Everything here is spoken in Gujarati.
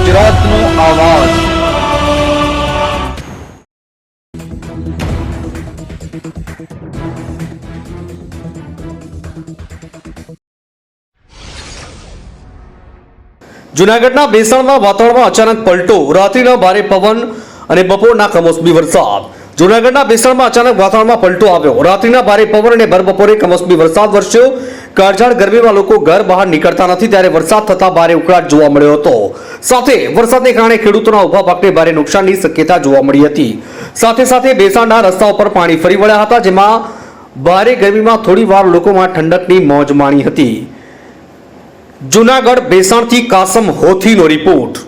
ગુજરાતનો આવાજ। જૂનાગઢના બેસણમાં વાતાવરણમાં અચાનક પલટો, રાત્રિના ભારે પવન અને બપોરના કમોસમી વરસાદ। જૂનાગઢના બેસણમાં અચાનક વાતાવરણમાં પલટો આવ્યો, રાત્રિના ભારે પવન અને ભરબપોરે કમોસમી વરસાદ વરસ્યો। કાળઝાળ ગરમીમાં લોકો ઘર બહાર નીકળતા નથી ત્યારે વરસાદ થતા ભારે ઉકળાટ જોવા મળ્યો હતો। સાથે વરસાદને કારણે ખેડૂતોના ઊભા પાકને ભારે નુકસાનની શક્યતા જોવા મળી હતી। સાથે સાથે બેસણના રસ્તાઓ પર પાણી ફરી વળ્યા હતા, જેમાં ભારે ગરમીમાં થોડીવાર લોકોમાં ઠંડકની મોજ માણી હતી। જૂનાગઢ બેસણથી કાસમ હોથીનો રિપોર્ટ।